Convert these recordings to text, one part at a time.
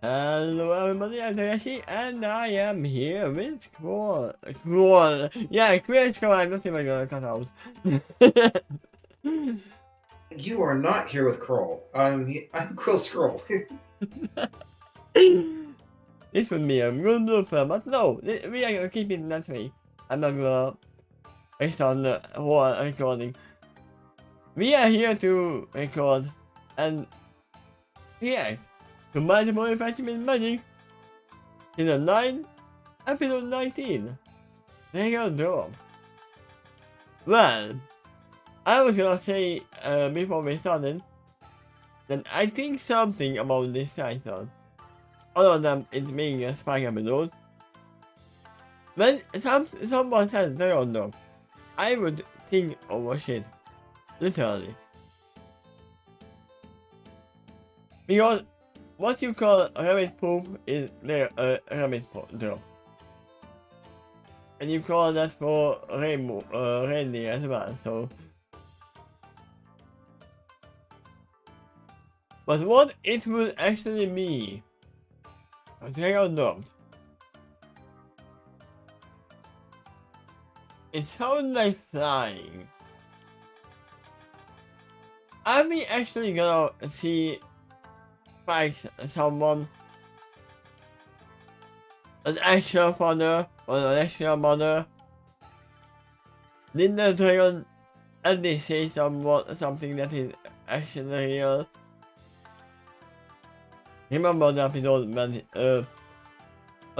Hello everybody, I'm Takeshy, and I am here with yeah, Chris Crawl, I'm not even gonna cut out. You are not here with Kroll. I'm Krill Scroll. This would be a good blooper, but no, we are gonna keep it that way. I'm not gonna restart the whole recording. We are here to record and react to multiple infringement magic season 9, episode 19. Dragon Drop. Well, I was gonna say before we started that I think something about this title, other than it being a spy episode, when someone says Dragon Drop, I would think of shit, literally. Because what you call rabbit poop is there a rabbit drop. And you call that for reindeer as well, so. But what it would actually be, a dragon drop. It sounds like flying. Are we actually gonna see Spike's someone? An actual father or an actual mother? Did the dragon at least say something that is actually real? Remember the episode when a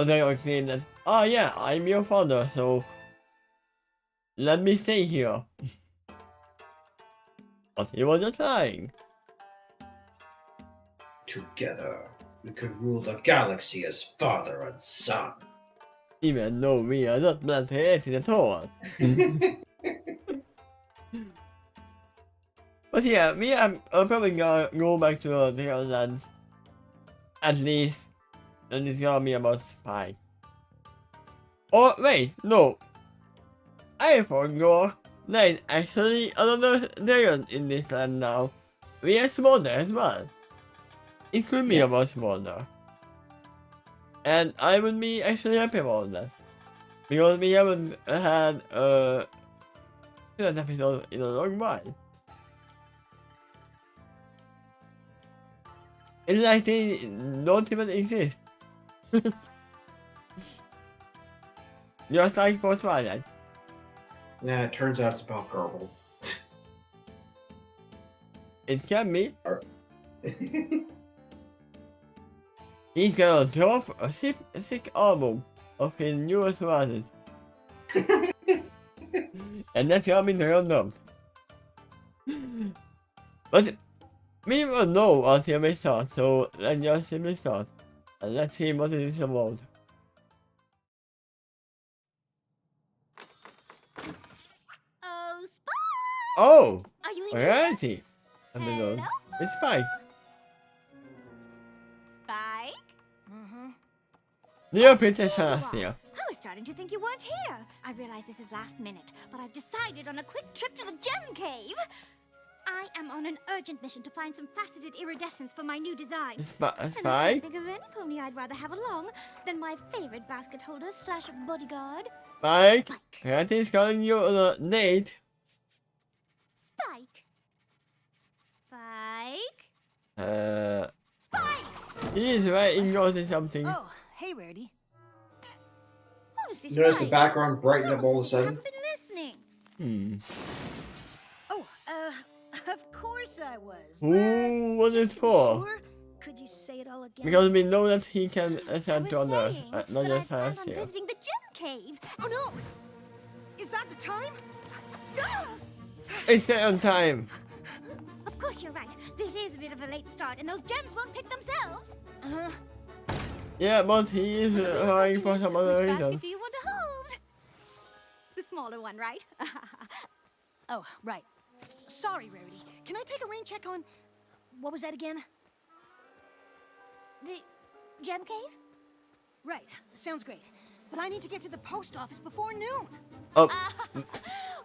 dragon claimed that, oh yeah, I'm your father, so let me stay here. But he was just lying. Together, we could rule the galaxy as father and son. Even though we are not blood related at all. But yeah, we are probably gonna go back to the land. At least, and it's gonna be about Spike. Oh wait, no. I forgot. There's actually another dragon in this land now. We are Smolder as well. It could be about Smolder. And I would be actually happy about that. Because we haven't had a good episode in a long while. It's like they don't even exist. Just like for Twilight. Nah, it turns out it's about Garble. It can be. He's gonna drop a sick album of his newest releases. And that's gonna be random. But we will know until we start, so let's just simply start. And let's see what it is about. Oh, Spike! Oh! Are you in Reality! Hello? It's Spike. Spike? Mm-hmm. Dear Princess Here you are. Celestia. I was starting to think you weren't here. I realize this is last minute, but I've decided on a quick trip to the Gem Cave. I am on an urgent mission to find some faceted iridescence for my new design. And I can't Spike? think of any pony I'd rather have along than my favorite basket holder slash bodyguard, Spike? Spike. Reality is calling you on a date. Spike. Spike? Spike! He is writing into something. Oh, hey, Rarity. Honestly, Notice the Spike. background brighten It's up all of a almost as if you sudden. haven't been listening. Oh, of course I was. Who was it Just to be for? sure, could you say it all again? Because we know that he can ascend I to was others, saying not that I just plan on Celestia. visiting the Gem Cave. Oh no! Is that the time? It's set on time. Of course you're right. This is a bit of a late start, and those gems won't pick themselves. Yeah, but he is hurrying for some other Which reason. basket do you want to hold? The smaller one, right? Oh, right. Sorry, Rarity. Can I take a rain check on... What was that again? The Gem Cave? Right. Sounds great. But I need to get to the post office before noon. Oh,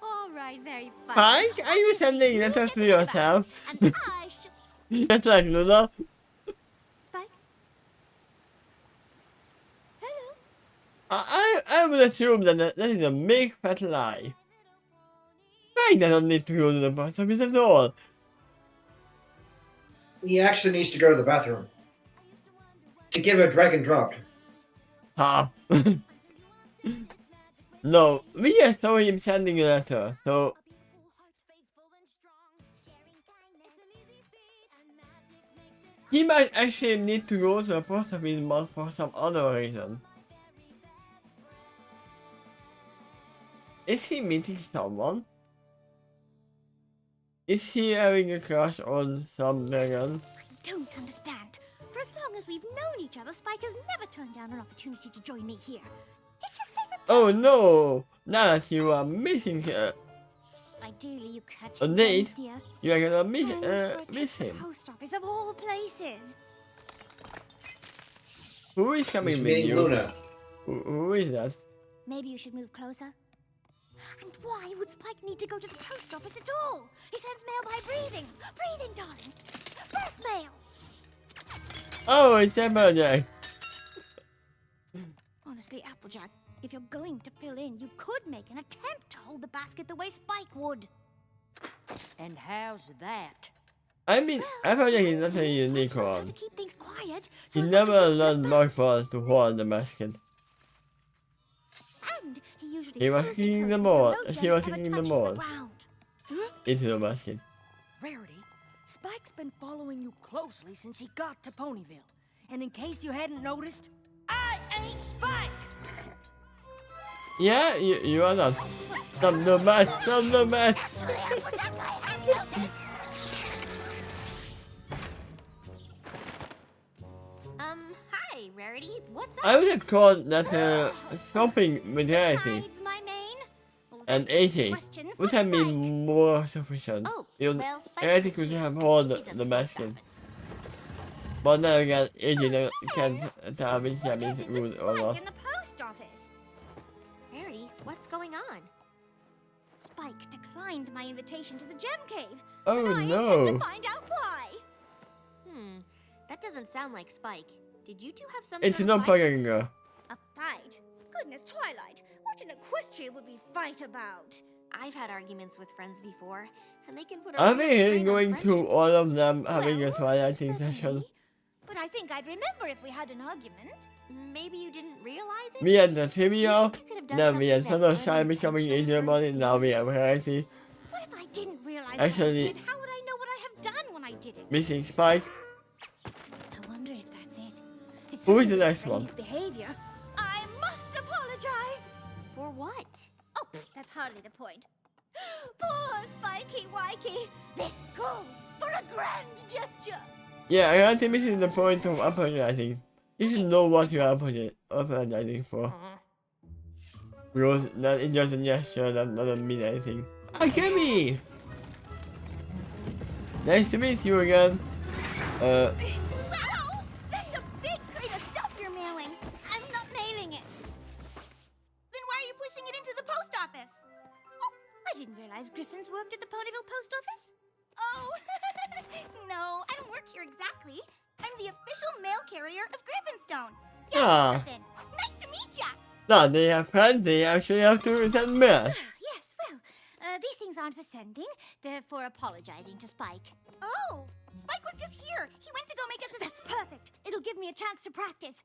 All right, very fun. Spike, are you sending letters to yourself? And I should... That's like Luna. Spike? I would assume that is a big fat lie. Spike doesn't need to go to the post office at all. He actually needs to go to the bathroom. To give a dragon drop. Huh? No, we just saw him sending a letter, so... He might actually need to go to the post office for some other reason. Is he meeting someone? Is he having a crush on some dragon? I don't understand. For as long as we've known each other, Spike has never turned down an opportunity to join me here. It's his favorite place. Oh no! Now that you are missing her, Ideally, you catch a him, date, dear. you are gonna And for a trip miss to the him. post office of all places. Who is He's coming with meeting you? Luna. Who is that? Maybe you should move closer. And why would Spike need to go to the post office at all? He sends mail by breathing. Breathing, darling. Breath mail. Oh, it's Applejack. Honestly, Applejack, if you're going to fill in, you could make an attempt to hold the basket the way Spike would. And how's that? I mean, Applejack is not a Spike knows how unicorn. to keep things quiet, He so as not to never wake the learned bats. Markball to hold the basket. And he usually He was closes kicking curtains the so ball. no She gem was ever kicking the touches ball ground. into the basket. Rarity, Spike's been following you closely since he got to Ponyville. And in case you hadn't noticed, I ain't Spike! Yeah, you are not. Stop the bats! Stop the bats! Hi, Rarity. What's up? I would have called that shopping mentality. Besides my mane? Well, And that's a 80 question for would have Spike. been more sufficient. Oh, You well, Spike Rarity isn't could here. have held He's at the post basket. office. But now again, 80 can't tell which What job is is it with good or Spike not. in the post office? Rarity, what's going on? Spike declined my invitation to the gem cave. Oh and I no! intend to find out why. That doesn't sound like Spike. Did you two have some It's sort of not fight? fucking A fight? Goodness, Twilight. What in equestria would we fight about? I've had arguments with friends before, and they can put a Are real we strain really on going through friendships. all of them having a Well, twilighting certainly. session? But I think I'd remember if we had an argument. Maybe you didn't realize it? We had the trivia, You could have done then we had something that Sunshine was becoming intentional Angel Money, versus now we have this. Variety, What if I didn't realize Actually- what I did? How would I know what I have done when I did it? missing Spike. I wonder if that's it. It's Who is the certainly next one? grave behavior. I must apologize. For what? Oh, that's hardly the point. Poor Spikey Wikey. This goes for a grand gesture. Yeah, I think this is the point of apologizing. You should know what you are apologizing for. Because that is just a gesture that doesn't mean anything. Akemi! Nice to meet you again. Wow! That's a big crate of stuff you're mailing. I'm not mailing it. Then why are you pushing it into the post office? Oh, I didn't realize Griffins worked at the Ponyville post office. Oh, no, I don't work here exactly. I'm the official mail carrier of Griffinstone. Ah, Griffin, nice to meet ya. no, they have friends, they actually have to send mail. Yes, well, these things aren't for sending. They're for apologizing to Spike. Oh, Spike was just here. He went to go make us a... That's perfect. It'll give me a chance to practice.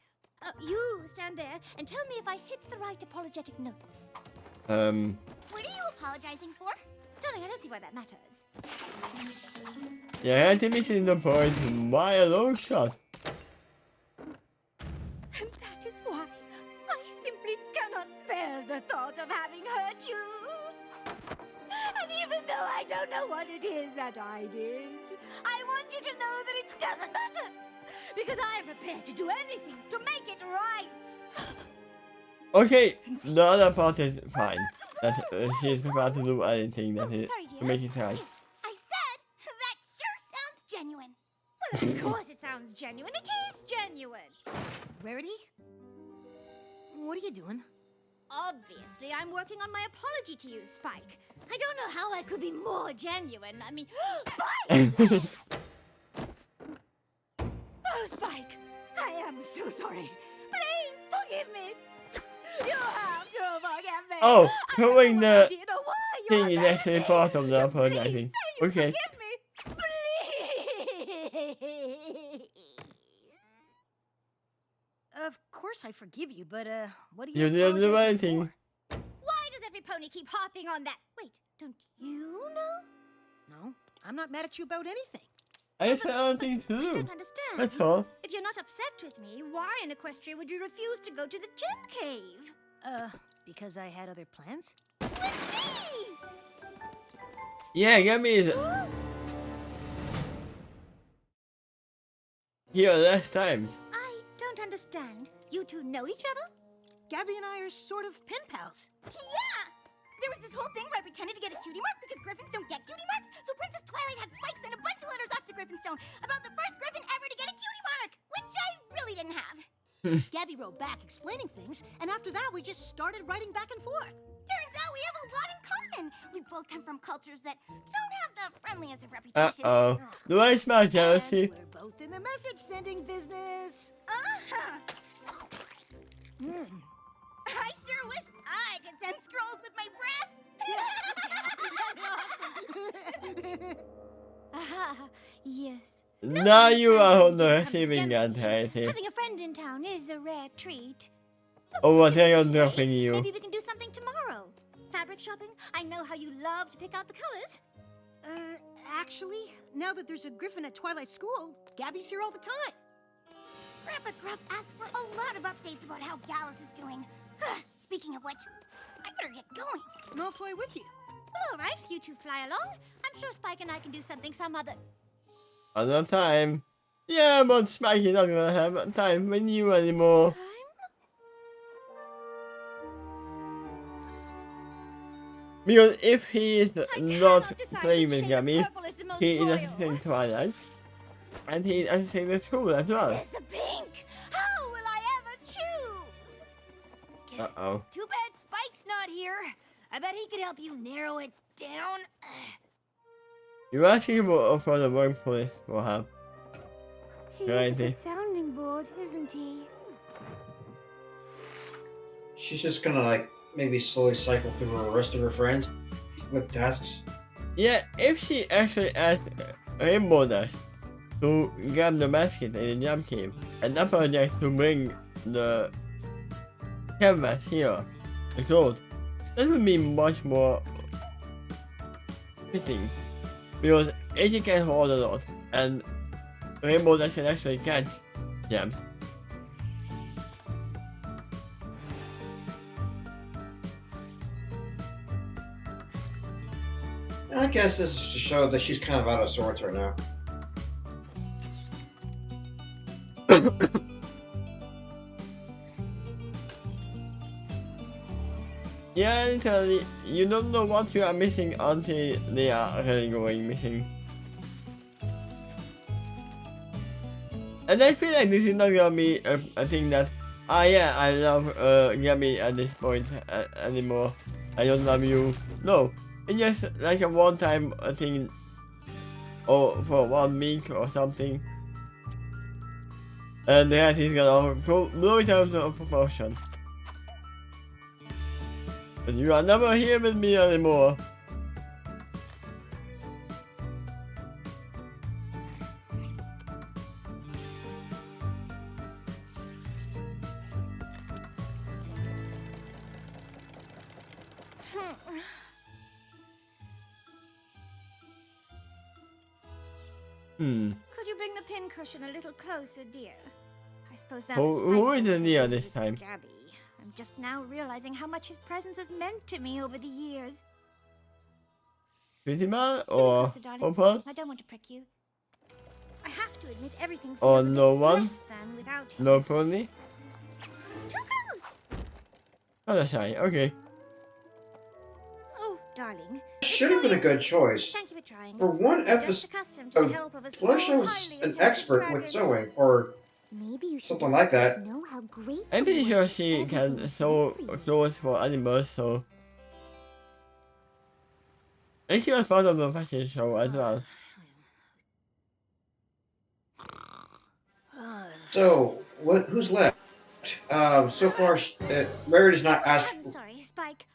You stand there and tell me if I hit the right apologetic notes. What are you apologizing for? Darling, I don't see why that matters. Yeah, I think this is the point by a long shot. And that is why I simply cannot bear the thought of having hurt you. And even though I don't know what it is that I did, I want you to know that it doesn't matter. Because I am prepared to do anything to make it right. Okay, the other part is fine. That she is prepared to do anything that is Sorry, to dear. make it right. I said, that sure sounds genuine. Well, of course it sounds genuine. It is genuine. Rarity? What are you doing? Obviously, I'm working on my apology to you, Spike. I don't know how I could be more genuine. I mean, Spike! Oh, Spike, I am so sorry. Please forgive me. You have to forgive me. Oh, I throwing never the did know why you thing is abandoned actually me. part of the Just apologizing. please say you Okay. forgive me. Please. Of course I forgive you, but what do you You didn't do apologize anything. for? Why does every pony keep hopping on that? Wait, don't you know? No, I'm not mad at you about anything. I just had other things to I do. don't understand. That's all. If you're not upset with me, why in Equestria would you refuse to go to the gem cave? Because I had other plans? With me! Yeah, get me here less times. I don't understand. You two know each other? Gabby and I are sort of pen pals. Yeah! There was this whole thing where I pretended to get a cutie mark because griffins don't get cutie marks, so Princess Twilight had Spike send a bunch of letters off to Griffinstone about the first griffin ever to get a cutie mark, which I really didn't have. Gabby wrote back explaining things, and after that we just started writing back and forth. Turns out we have a lot in common. We both come from cultures that don't have the friendliest of reputations. Uh-oh. Do I smell jealousy? And we're both in the message sending business. I sure wish I could send scrolls with my breath. Aha, yes. Now you are on the Come to receiving Gem end, Cave. I think. Having a friend in town is a rare treat. Oh, what they are Hey, dropping you. Maybe we can do something tomorrow. Fabric shopping? I know how you love to pick out the colors. Actually, now that there's a griffin at Twilight School, Gabby's here all the time. Grandpa Gruff asked for a lot of updates about how Gallus is doing. Speaking of which, I better get going. And I'll fly with you. Well, all right, you two fly along. I'm sure Spike and I can do something some other... Another time. Yeah, but Spike is not gonna have time with you anymore. time? Because if he is not cannot decide playing which with shade of Gabby, purple is the most he is royal. assisting Twilight. And he is assisting the school as well. There's the pink! How will I ever choose? Uh-oh. Too bad Spike's not here. I bet he could help you narrow it down. You're asking for the wrong police for help. He's Right, a Dave. good sounding board, isn't he? She's just gonna like maybe slowly cycle through the rest of her friends with tasks. Yeah, if she actually asked Rainbow Dash to grab the basket in the jam cave and apologize to bring the canvas here, the gold, that would be much more fitting. Because AJ can hold a lot and Rainbow Dash can actually catch gems. I guess this is to show that she's kind of out of sorts right now. Yeah, literally, you don't know what you are missing until they are really going missing. And I feel like this is not gonna be a thing that, yeah, I love Gabby at this point anymore. I don't love you. No, it's just like a one-time thing, or for 1 week or something. And the rest is gonna blow it out of proportion. And you are never here with me anymore. Could you bring the pincushion a little closer, dear? I suppose that Who was is in here this time? Gabby. I'm just now realizing how much his presence has meant to me over the years. Pretty Man Give me or closer, darling. Opal? I don't want to prick you. I have to admit everything feels Or a bit no one? less than without him. No pony? Too close! Oh, shy. Okay. Oh, darling. Should have been a good choice. Thank you for trying. For one Just episode, accustomed to the help of a small, Fluttershy was highly an intelligent expert dragon. with sewing, or Maybe you should something let like Spike that. know how great I'm you pretty are sure with she everything can he's sew done for you. clothes for animals, so. And she was part of the fashion show as well. so what? Who's left? So far, Rarity's not I'm asked sorry, Spike.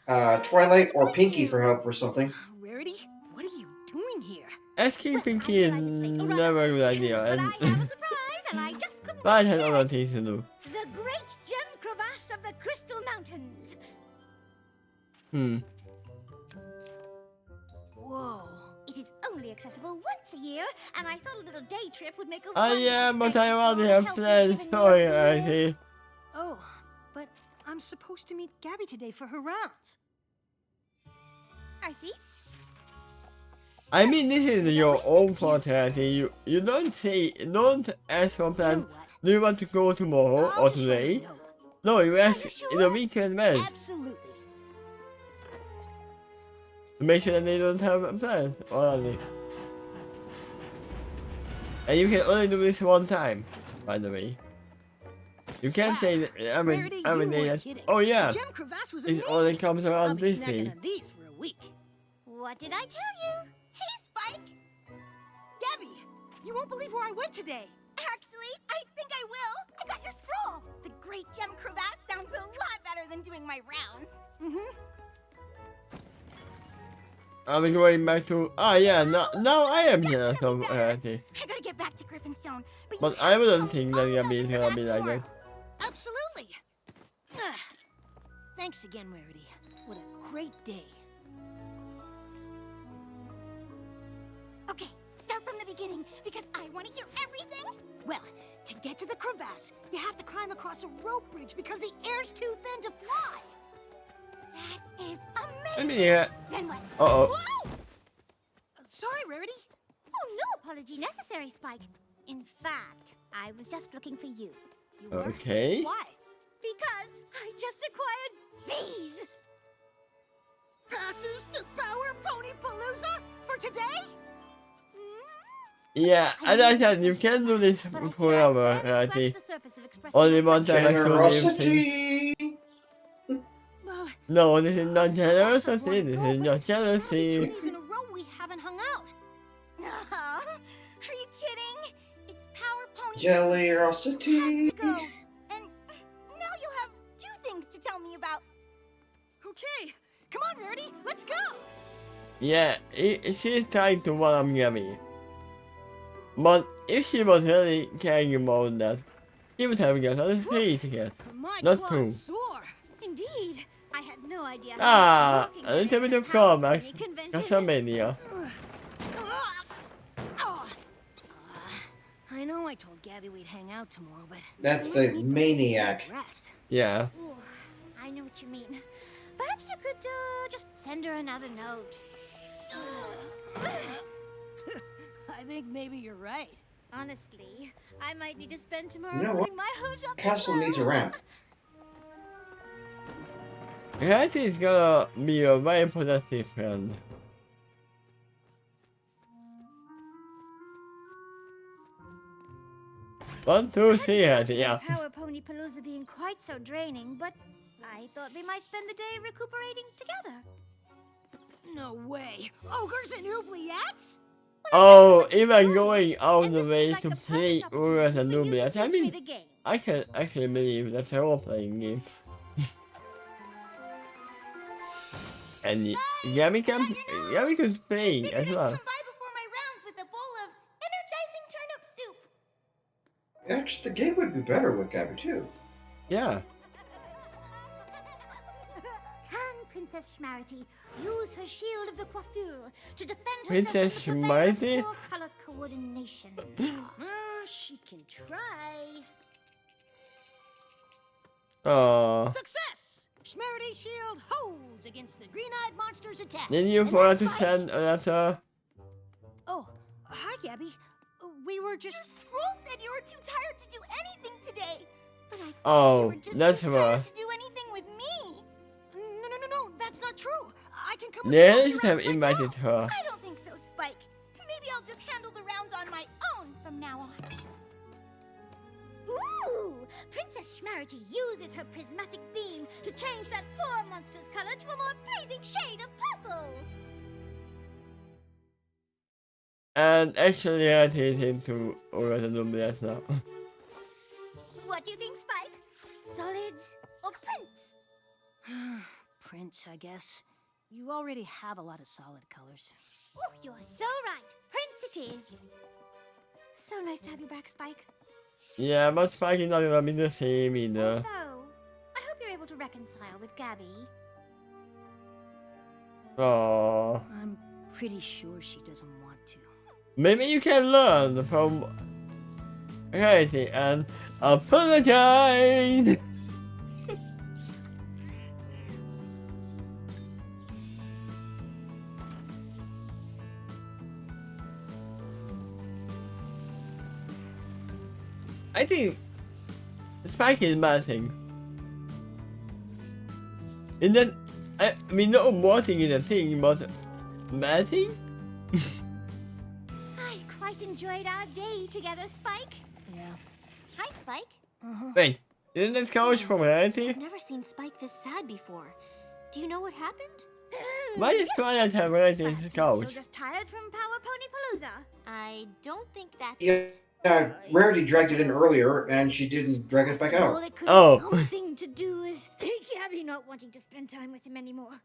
Twilight or Pinky for help for something. Rarity, what are you doing here? Asking Well, Pinky I is realize it's late. never a good idea, But I have a and surprise, and I just couldn't Spike wait has to share other it. things to do. The great gem crevasse of the Crystal Mountains. Whoa. It is only accessible once a year, and I thought a little day trip would make a Oh yeah, wonderful but I thing. already Your have help planned has given me story, a I real- see. Oh, but I'm supposed to meet Gabby today for her rounds. I see. I mean, this is your own fault, I see. You don't ask for You know plans. what? Do you want to go tomorrow I'll or just write a today? note. No, you ask you sure? in the weekend best Absolutely. to make sure that they don't have a plan already. And you can only do this one time, by the way. You can't Wow. say that every Rarity, day you that, weren't kidding. oh yeah, The gem crevasse was it amazing. only comes I'll around be this snacking day. on these for a week. What did I tell you? Hey, Spike! Gabby, you won't believe where I went today. Actually, I think I will. I got your scroll. The great gem crevasse sounds a lot better than doing my rounds. Mm-hmm. Are we going back to, oh yeah, now I am jealous of Definitely better. Rarity. I gotta get back to Griffinstone. But, you But have I to wouldn't tell me think all that about Gabby is the gonna be crevasse like that. tomorrow. Absolutely. Thanks again, Rarity. What a great day. Okay, start from the beginning because I want to hear everything. Well, to get to the crevasse, you have to climb across a rope bridge because the air's too thin to fly. That is I amazing. mean, yeah. Then what? Uh-oh. Whoa! Sorry, Rarity. Oh, no apology necessary, Spike. In fact, I was just looking for you. You were? Okay. Why? Because I just acquired these. Passes to Power Pony Palooza for today? Yeah, as I said, you can do this But I can't forever, barely scratch Rarity. the surface of expressing Only my one time I saw these things. Generosity. Well, No, this is not of course I generosity, wanna this go, is but just that'll be 2 jealousy. days in a row we haven't hung out. Aw, are you kidding? It's Power Pony. Jellyosity. Have to go. And now you'll have 2 things to tell me about. Okay, come on, Rarity, let's go. Yeah, she's trying to one-up Gabby. But if she was really caring about that, she would have got a 3 tickets. My Not claws 2. sore. Indeed. I had no idea. how Ah, much walking a little there bit is of at Power comeback. Pony Convention. Castlevania. I know I told Gabby we'd hang out tomorrow, but That's I the need maniac. rest. Yeah. Ooh, I know what you mean. Perhaps you could just send her another note. I think maybe you're right. Honestly, I might need to spend tomorrow You know what? putting my hopes up. Castle needs a ramp. Rarity is gonna be a very productive friend. One, two, three, Rarity, yeah. Power Pony Palooza being quite so draining, but I thought we might spend the day recuperating together. No way. Ogres and oubliettes? Oh, even going out And the this way is like to the play perfect Urus and opportunity for you to Nubians. I teach me mean, the game. I can actually believe that's a role-playing game. And Gabby could play Figured as I'd well. come by before my rounds with a bowl of energizing turnip soup. Actually, the game would be better with Gabby too. Yeah. Can Princess Schmarity use her shield of the coiffure to defend Princess herself from the purveyor of Schmarity? poor color coordination? She can try. Oh. Success! Schmerity's shield holds against the green-eyed monster's attack. Did you forget to send a letter? Oh, hi, Gabby. We were Your just... scroll said you were too tired to do anything today. But I guess Oh, you were just that's too tired rough. to do anything with me. No, that's not true. I can come with They you. should have invited her. I don't think so, Spike. Maybe I'll just handle the rounds on my own from now on. Ooh! Princess Schmarity uses her prismatic beam to change that poor monster's color to a more pleasing shade of purple. And actually, Rarity is into Urus and Nubians now. What do you think, Spike? solids, or prints? Prints, I guess. You already have a lot of solid colors. Oh, you're so right. Prints it is. So nice to have you back, Spike. Yeah, but Spike is not gonna be the same either. Although, I hope you're able to reconcile with Gabby. Oh, I'm pretty sure she doesn't want to. maybe you can learn from reality and apologize. I think Spike is melting. And then, I mean, not melting is a thing, but melting? I quite enjoyed our day together, Spike. Yeah. Hi, Spike. Wait, isn't that couch from reality? I've never seen Spike this sad before. Do you know what happened? Why does Twilight have reality's Still couch? just tired from Power Pony Palooza. I don't think that's Yeah, Rarity dragged it in earlier, and she didn't drag it back Well, out. it could Oh. have something to do with Gabby not wanting to spend time with him anymore.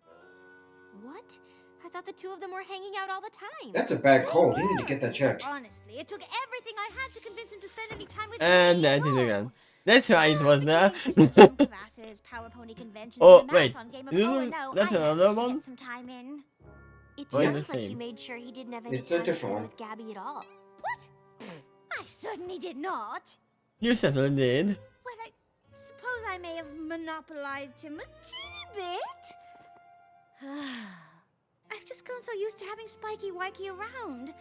What? I thought the two of them were hanging out all the time. That's a bad cold. You need to get that checked. Honestly, it took everything I had to convince him to spend any time with And me that at is all. again. That's right, it was there. Between gym classes, Power Pony conventions, Oh, and the wait. marathon game of Isn't O&O, that I another managed to one? get some time in. It Well, sounds the like you same. made sure he didn't have any It's a time to different spend one. with Gabby at all. What? I certainly did not. You certainly did. Well, I suppose I may have monopolized him a teeny bit. I've just grown so used to having Spiky Wikey around.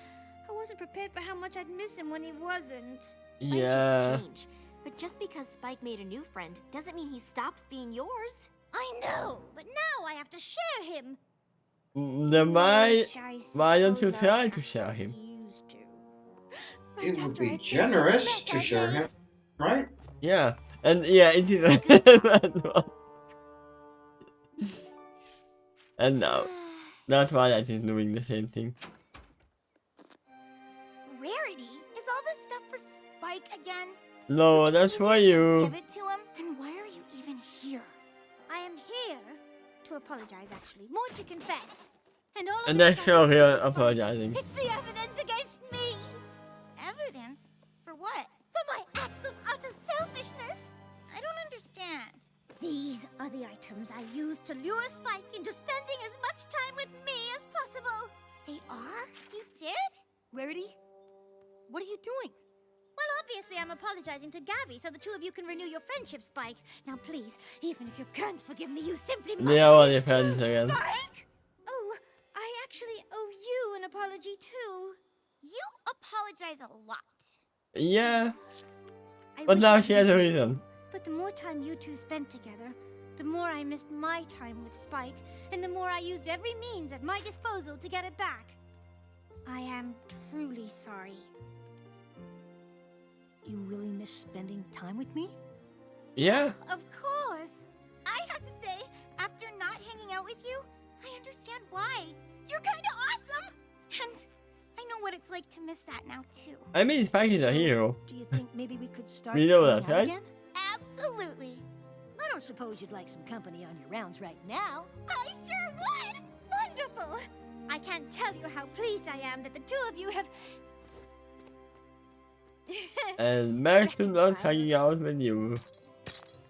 I wasn't prepared for how much I'd miss him when he wasn't. Yeah. Friendships change. But just because Spike made a new friend doesn't mean he stops being yours. I know, but now I have to share him. Then why Which I don't you suppose try I to share him? used to. It Right would after I be fixed this generous mess to I share made. him, right? Yeah. And yeah, it is that one. And now, that's why I is doing the same thing. Rarity? Is all this stuff for Spike again? No, that's for Easier to you. just give it to him? And why are you even here? I am here to apologize, actually. More to confess. And all of And this that's stuff sure is you're Spike. apologizing. It's the evidence against me. Evidence? For what? For my acts of utter selfishness. I don't understand. These are the items I used to lure Spike into spending as much time with me as possible. They are? You did? Rarity? What are you doing? Well, obviously I'm apologizing to Gabby so the two of you can renew your friendship, Spike. Now please, even if you can't forgive me, you simply must. They are all your friends again. Spike! Oh, I actually owe you an apology too. You apologize a lot. Yeah, I but wish now I she has a didn't. reason. But the more time you two spent together, the more I missed my time with Spike, and the more I used every means at my disposal to get it back. I am truly sorry. You really miss spending time with me? Yeah. Of course. I have to say, after not hanging out with you, I understand why. You're kind of awesome. And I know what it's like to miss that now, too. I mean, Spike is a hero. Do you think maybe we could start We know hanging that, out right? again? Absolutely. I don't suppose you'd like some company on your rounds right now. I sure would. Wonderful! I can't tell you how pleased I am that the two of you have... And Max is not hanging out with you.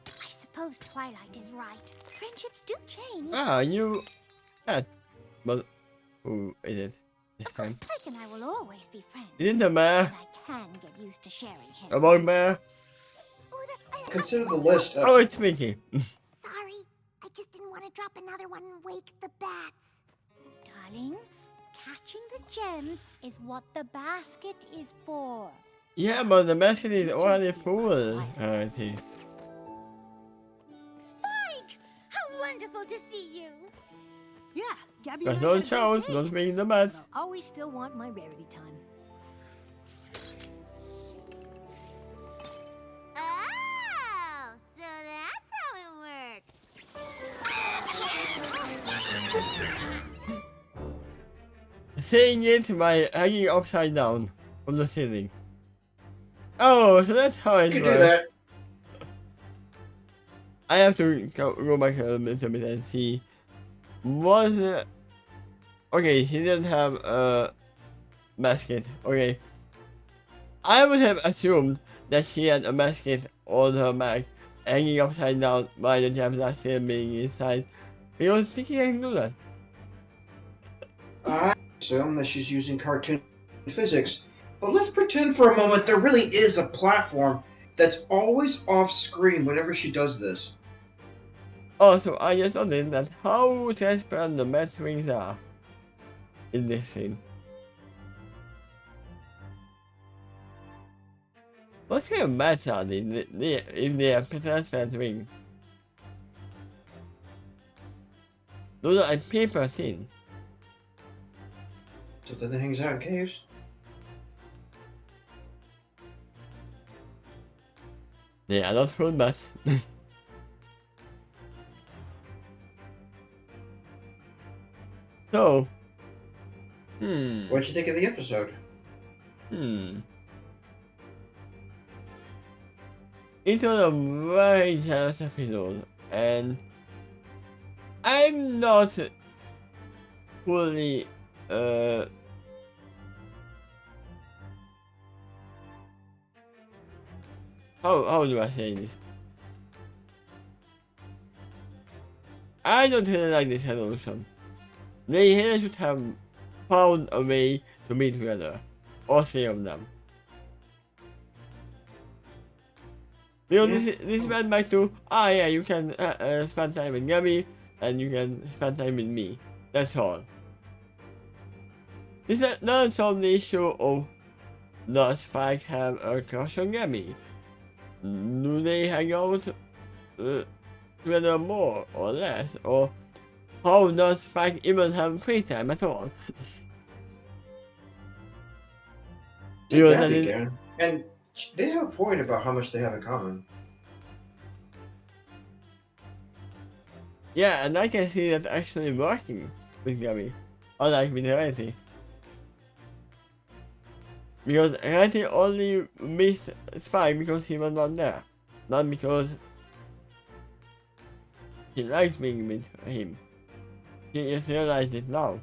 I suppose Twilight is right. Friendships do change. Ah, you. Yeah. But who is it this Of course, time? Spike and I will always be friends. Isn't the mayor? But I can get used to sharing him. A bug mayor? Oh, Consider the list. Oh, it's Mickey. Sorry. I just didn't want to drop another one and wake the bats. Darling, catching the gems is what the basket is for. Yeah, but the basket is already full. I see. Spike! How wonderful to see you! Yeah, Gabby. But and I don't had a great shout, day. don't make the best. But I'll always still want my rarity time. Oh, so that's how it works. Saying it by hanging upside down from the ceiling. Oh, so that's how You it can do works. that. I have to go back a little bit and see. Was it... Okay, he didn't have a basket. Okay. I would have assumed that she had a basket on her back, hanging upside down while the gems are still being inside. Because Pinky can do that. I assume that she's using cartoon physics. But let's pretend for a moment there really is a platform that's always off screen whenever she does this. Also, I just noticed that how transparent the bat wings are in this scene. What kind of bats are they if they have transparent wings? Those are like paper thin. Something that hangs out in caves. They are not fruit bats. So, What'd you think of the episode? It was a very generous episode, and I'm not fully how do I say this? I don't really like this resolution. They really should have found a way to meet together, all three of them. Because this went back to, yeah, you can spend time with Gabby, and you can spend time with me. That's all. This doesn't solve the issue of does Spike have a crush on Gabby? Do they hang out together more or less? Or how does Spike even have free time at all? Gabby can. And they have a point about how much they have in common. Yeah, and I can see that actually working with Gabby, unlike with Reality. Because Reality only missed Spike because he was not there, not because she likes being with him. She just realized it now.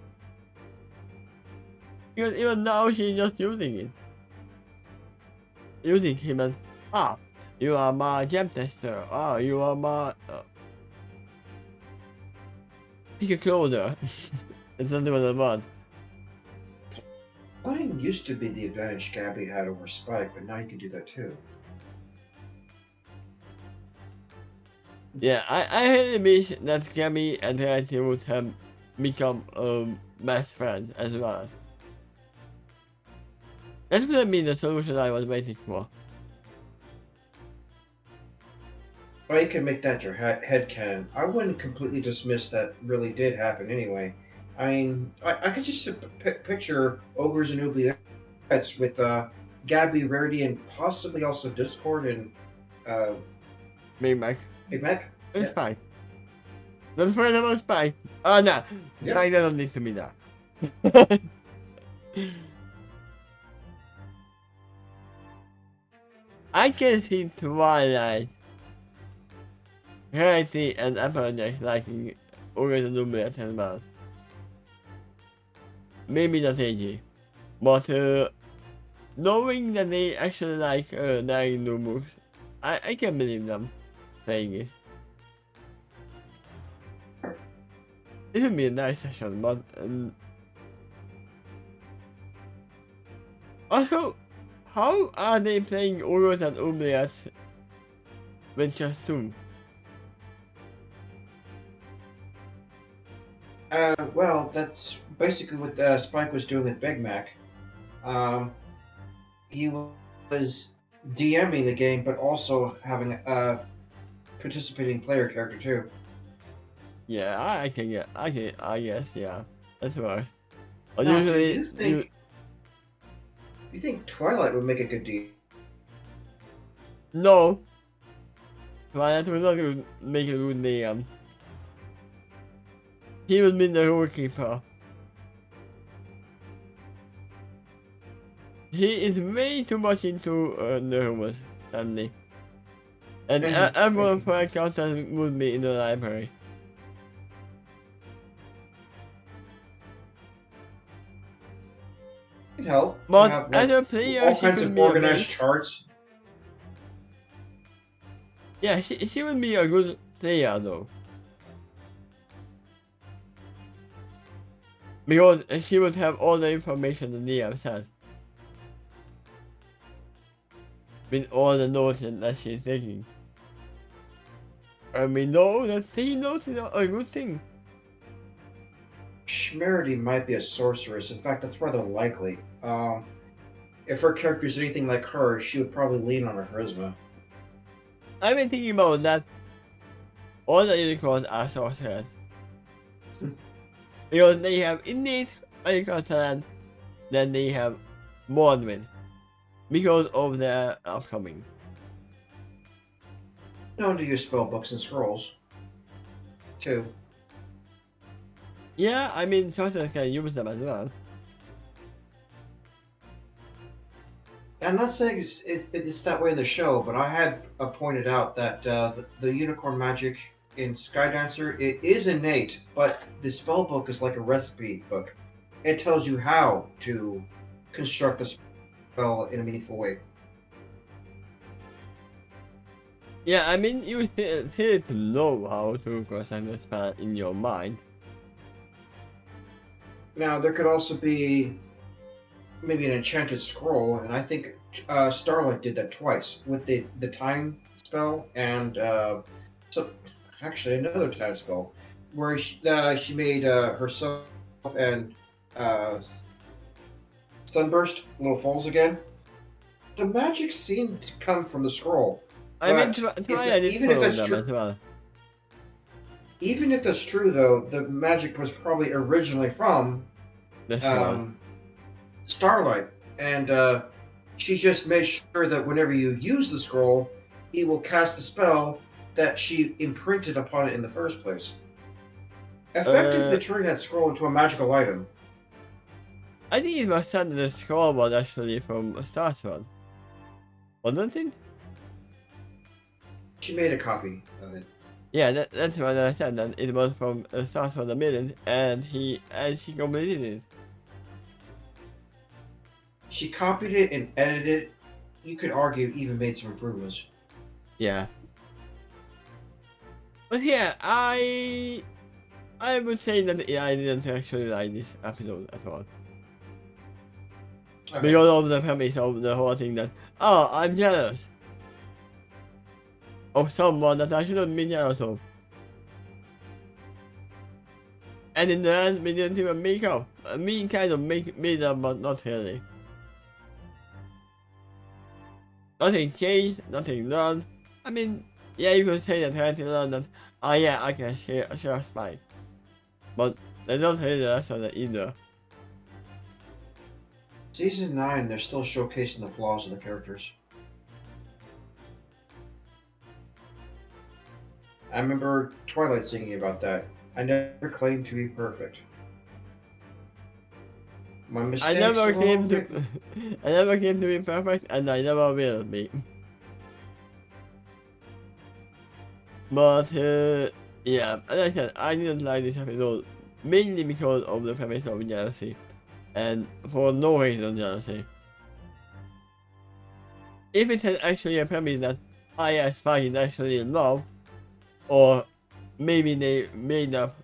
Because even now she's just using it. Using him as, you are my gem tester, you are my pick a closer. It's not even a word. Flying used to be the advantage Gabby had over Spike, but now you can do that too. Yeah, I really wish that Gabby and Reality would have become best friends as well. That would have been the solution I was waiting for. Or you can make that your headcanon. I wouldn't completely dismiss that really did happen anyway. I mean, I could just picture Ogres and Oubliettes with Gabby, Rarity, and possibly also Discord and Big Mac. Big Mac? It's Yeah. fine. Don't forget about Spike. Oh no, Yeah. Spike doesn't need to be there. I can see Twilight, Reality, and Applejack liking Ogres and Oubliettes as well. Maybe not AG, but knowing that they actually like dying new moves, I can believe them playing it. It would be a nice session, but also, how are they playing Ogres and Oubliettes with just two? Well, that's basically what Spike was doing with Big Mac. He was DMing the game, but also having a participating player character too. Yeah, I guess, yeah, that works. But Now, usually, do you think Twilight would make a good DM? no. Twilight was not going to make a good DM. He would be the rule keeper. He is way too much into the rumors, Stanley. And everyone for a content would be in the library. Can help. But Have, as like, a player, all she kinds could of be a organized mate. charts. Yeah, she would be a good player though. Because she would have all the information the DM has. With all the notes that she's taking. And we know that taking notes is a good thing. Schmerity might be a sorceress. In fact, that's rather likely. If her character is anything like her, she would probably lean on her charisma. I've been thinking about that. All the unicorns are sorcerers. Because they have innate magical talent, then they have born with. Because of their upcoming. Known to use spell books and scrolls. Too. Yeah, I mean, sorcerers can use them as well. I'm not saying it's that way in the show, but I had pointed out that the unicorn magic in Skydancer, it is innate, but the spell book is like a recipe book. It tells you how to construct the spell in a meaningful way. Yeah, I mean, you still need to know how to construct the spell in your mind. Now, there could also be maybe an enchanted scroll, and I think Starlight did that twice with the time spell and actually another time spell where she made herself and Sunburst little foals again. The magic seemed to come from the scroll. I mean, But Twilight did even if follow that's them true, as well. even if that's true, though, the magic was probably originally from That's right. Starlight, and she just made sure that whenever you use the scroll, it will cast the spell that she imprinted upon it in the first place. Effectively turning that scroll into a magical item. I think it was said that the scroll was actually from Star Sword. Wasn't it? She made a copy of it. Yeah, that's what I said, that it was from Star Sword a minute, and she completed it. She copied it and edited it. You could argue even made some improvements. Yeah. But yeah, I would say that I didn't actually like this episode at all. Okay. Because of the premise of the whole thing that, oh, I'm jealous of someone that I shouldn't be jealous of. And in the end, we didn't even make up. We kind of made up, but not really. Nothing changed, nothing learned. I mean, yeah, you could say that I learned that, oh yeah, I can share a spike. But they don't say the rest of it either. Season 9, they're still showcasing the flaws of the characters. I remember Twilight singing about that. I never claimed to be perfect. My mistakes I never are came all to written. I never came to be perfect, and I never will be. But yeah, as I said, I didn't like this episode mainly because of the premise of jealousy, and for no reason jealousy. If it had actually a premise that I as Spike is actually in love, or maybe they made up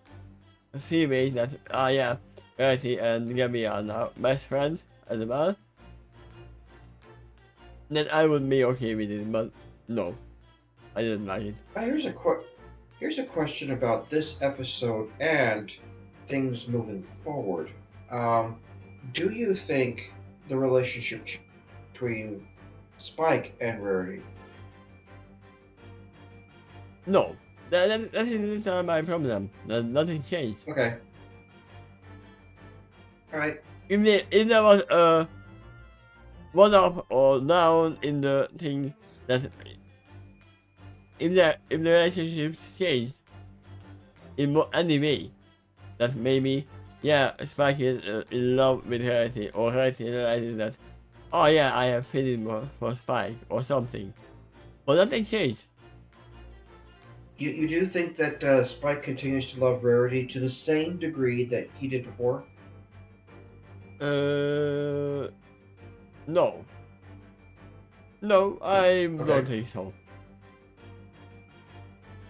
a series that yeah, Verity and Gabby are now best friends as well, then I would be okay with it, but no, I didn't like it. Here's a question about this episode and things moving forward. Do you think the relationship between Spike and Rarity? No, that is not my problem. Nothing changed. Okay. Alright. If there was a one up or down in the thing, that if the relationships changed in any way, that maybe yeah, Spike is in love with Rarity, or Rarity realizes that, oh yeah, I have feeling for Spike or something, but nothing changed. You do think that Spike continues to love Rarity to the same degree that he did before? No. No, I Okay. don't think so.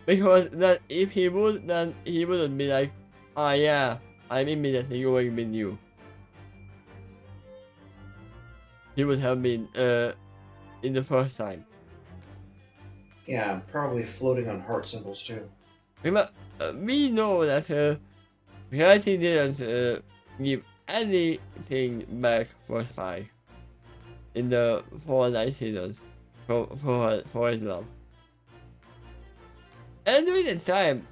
Because that if he would, then he wouldn't be like, ah yeah, I'm immediately going with you. He would have been in the first time. Yeah, probably floating on heart symbols too. Remember, we know that Reality didn't give anything back for Spike in the 4 seasons for his love. And during the time,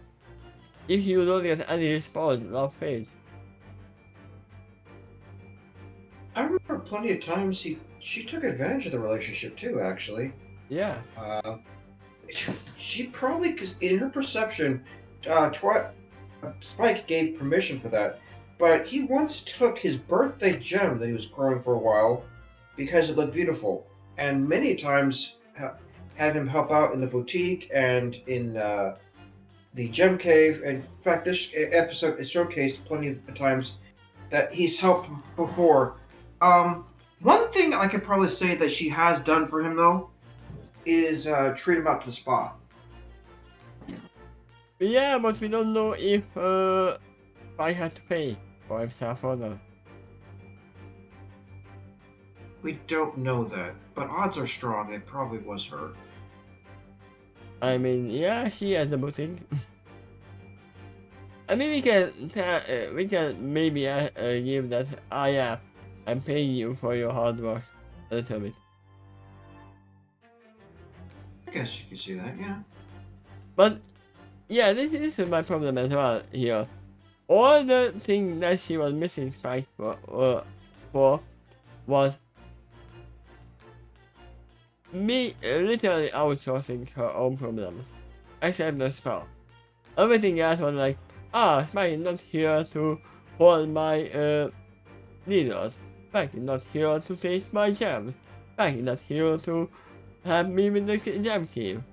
if you don't get any response, love fades. I remember plenty of times she took advantage of the relationship too. Actually, Yeah. she probably, because in her perception, Spike gave permission for that, but he once took his birthday gem that he was growing for a while because it looked beautiful, and many times had him help out in the boutique and in the gem cave. In fact, this episode is showcased plenty of times that he's helped before. One thing I could probably say that she has done for him though is treat him out to the spa. Yeah, but we don't know if Spike had to pay for himself or not. We don't know that, but odds are strong it probably was her. I mean, yeah, she has the boutique. I mean, we can maybe give that. Ah, yeah, I'm paying you for your hard work a little bit. I guess you can see that, yeah. But yeah, this is my problem as well here. All the thing that she was missing Spike for was me literally outsourcing her own problems, except the spell. Everything else was like, ah, Spike is not here to hold my needles. Spike is not here to taste my gems. Spike is not here to help me with the gem cave.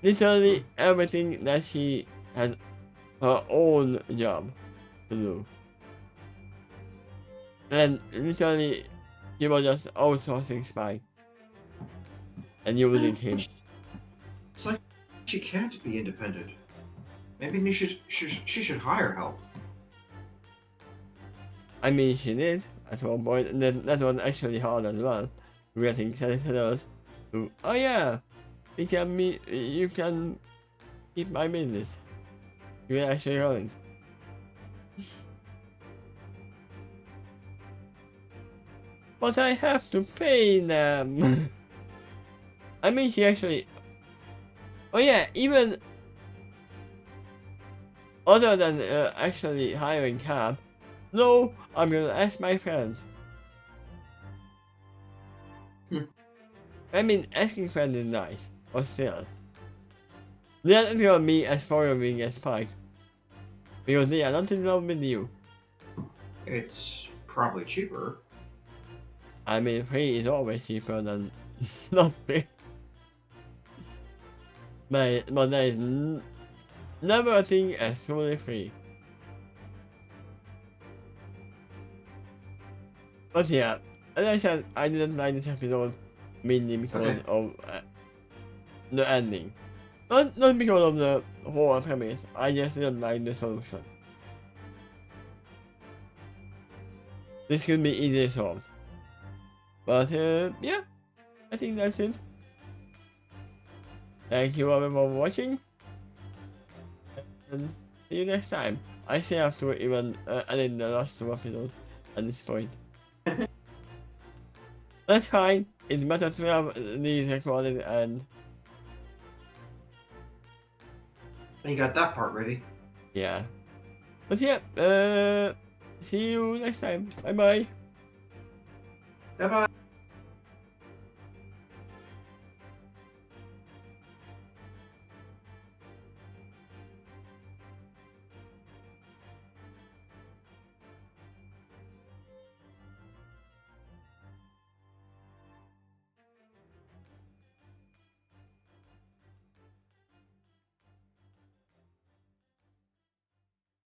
Literally everything that she had her own job to do. And literally he was just outsourcing Spike. And using him. It's like she can't be independent. Maybe she should hire help. I mean, she did at one point, and then that was actually hard as well. Getting sellers to, oh yeah, you can keep my business. You can actually run it. But I have to pay them. I mean, she actually. Oh yeah, even other than actually hiring cab. No, I'm gonna ask my friends. I mean, asking friends is nice, but still. They're not gonna be as following as Spike. Because they are not in love with you. It's probably cheaper. I mean, free is always cheaper than not free. But there is never a thing as truly free. But yeah, as I said, I didn't like this episode mainly because of the ending. Not because of the whole premise, I just didn't like the solution. This could be easily solved. But yeah, I think that's it. Thank you all for watching. And see you next time. I still have to even edit the last 2 episodes at this point. That's fine. It's better to have these recorded and... You got that part ready. Yeah. But yeah, see you next time. Bye bye. Bye bye.